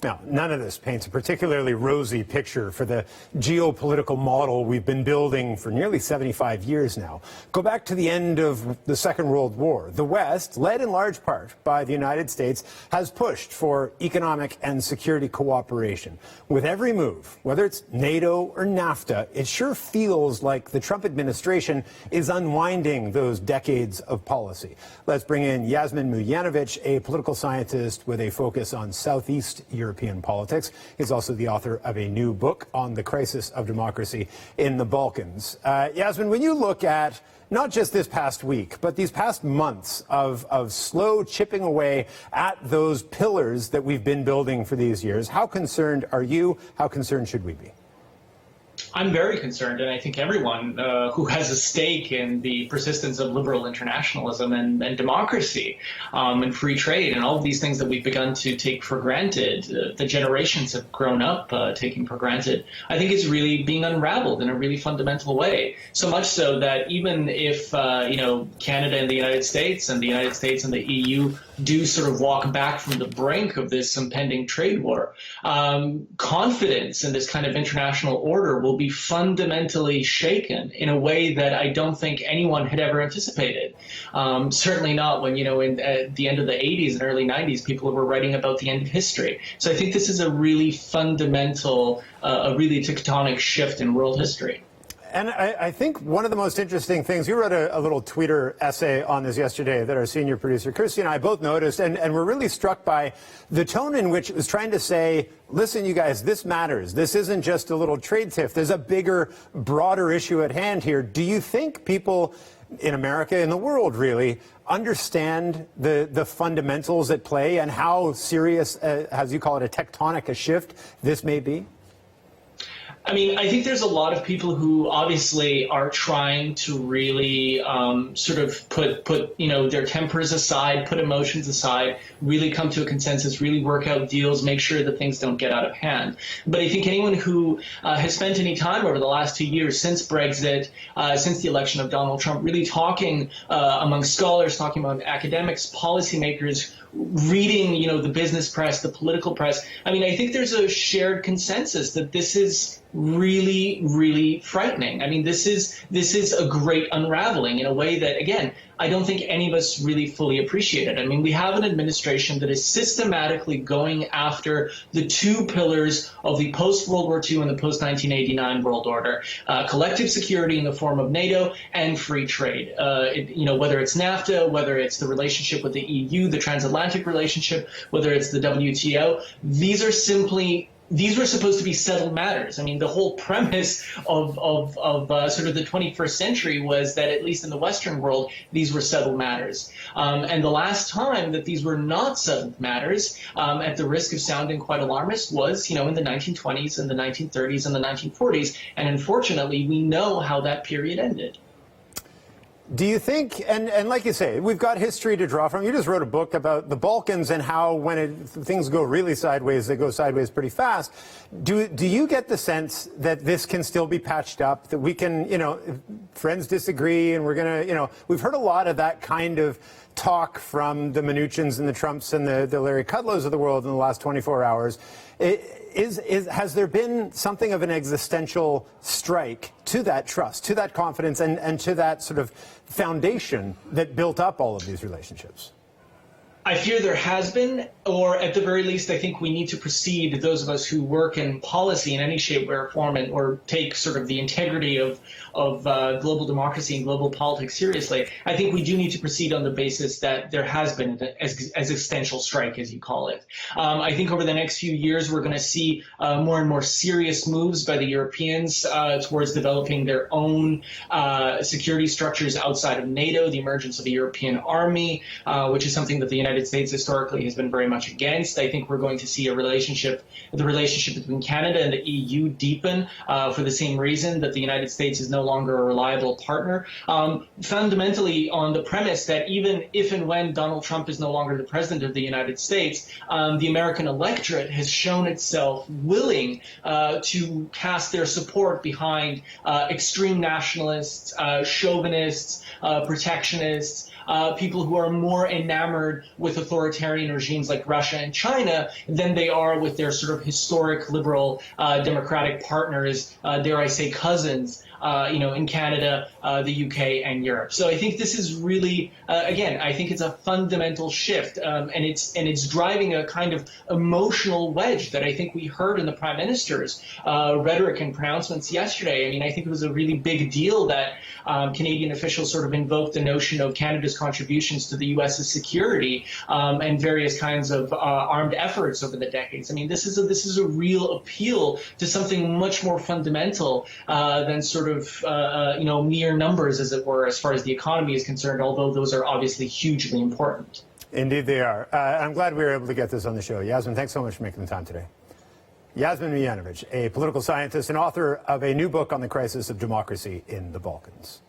Now, none of this paints a particularly rosy picture for the geopolitical model we've been building for nearly 75 years now. Go back to the end of the Second World War. The West, led in large part by the United States, has pushed for economic and security cooperation. With every move, whether it's NATO or NAFTA, it sure feels like the Trump administration is unwinding those decades of policy. Let's bring in Jasmin Mujanovic, a political scientist with a focus on Southeast European politics. He's also the author of a new book on the crisis of democracy in the Balkans. Jasmin, when you look at not just this past week, but these past months of slow chipping away at those pillars that we've been building for these years, how concerned are you? How concerned should we be? I'm very concerned, and I think everyone who has a stake in the persistence of liberal internationalism and democracy and free trade and all of these things that we've begun to take for granted, the generations have grown up taking for granted, I think is really being unraveled in a really fundamental way. So much so that even if Canada and the United States and the EU do sort of walk back from the brink of this impending trade war, confidence in this kind of international order will be fundamentally shaken in a way that I don't think anyone had ever anticipated. Certainly not when, at the end of the 80s and early 90s, people were writing about the end of history. So I think this is a really fundamental, a really tectonic shift in world history. And I think one of the most interesting things, you wrote a little Twitter essay on this yesterday that our senior producer, Kirsty, and I both noticed, and we're really struck by the tone in which it was trying to say, listen, you guys, this matters. This isn't just a little trade tiff. There's a bigger, broader issue at hand here. Do you think people in America, in the world really, understand the fundamentals at play and how serious, as you call it, a tectonic a shift this may be? I mean, I think there's a lot of people who obviously are trying to really sort of put their tempers aside, put emotions aside, really come to a consensus, really work out deals, make sure that things don't get out of hand. But I think anyone who has spent any time over the last 2 years since Brexit, since the election of Donald Trump, really talking among scholars, talking among academics, policymakers, reading, the business press, the political press. I mean, I think there's a shared consensus that this is really, really frightening. I mean, this is a great unraveling in a way that, again, I don't think any of us really fully appreciate it. I mean, we have an administration that is systematically going after the two pillars of the post-World War II and the post-1989 world order, collective security in the form of NATO and free trade. Whether it's NAFTA, whether it's the relationship with the EU, the transatlantic relationship, whether it's the WTO, these were supposed to be settled matters. I mean, the whole premise of sort of the 21st century was that, at least in the Western world, these were settled matters. And the last time that these were not settled matters, at the risk of sounding quite alarmist, was, in the 1920s and the 1930s and the 1940s. And unfortunately, we know how that period ended. Do you think, and like you say, we've got history to draw from. You just wrote a book about the Balkans and how when things go really sideways, they go sideways pretty fast. Do you get the sense that this can still be patched up, that we can, friends disagree and we're going to, we've heard a lot of that kind of talk from the Mnuchins and the Trumps and the Larry Kudlows of the world in the last 24 hours. Has there been something of an existential strike to that trust, to that confidence, and to that sort of foundation that built up all of these relationships? I fear there has been, or at the very least, I think we need to proceed, those of us who work in policy in any shape or form, or take sort of the integrity of global democracy and global politics seriously. I think we do need to proceed on the basis that there has been an existential strike, as you call it. I think over the next few years, we're going to see more and more serious moves by the Europeans towards developing their own security structures outside of NATO, the emergence of a European army, which is something that the United States historically has been very much against. I think we're going to see the relationship between Canada and the EU deepen for the same reason that the United States is no longer a reliable partner. Fundamentally on the premise that even if and when Donald Trump is no longer the president of the United States, the American electorate has shown itself willing to cast their support behind extreme nationalists, chauvinists, protectionists, people who are more enamored with authoritarian regimes like Russia and China than they are with their sort of historic liberal democratic partners, dare I say cousins, in Canada, the UK, and Europe. So I think this is really, again, I think it's a fundamental shift, and it's driving a kind of emotional wedge that I think we heard in the Prime Minister's rhetoric and pronouncements yesterday. I mean, I think it was a really big deal that Canadian officials sort of invoked the notion of Canada's contributions to the U.S.'s security and various kinds of armed efforts over the decades. I mean, this is a real appeal to something much more fundamental than sort of mere numbers, as it were, as far as the economy is concerned, although those are obviously hugely important. Indeed they are. I'm glad we were able to get this on the show. Jasmin, thanks so much for making the time today. Jasmin Mujanovic, a political scientist and author of a new book on the crisis of democracy in the Balkans.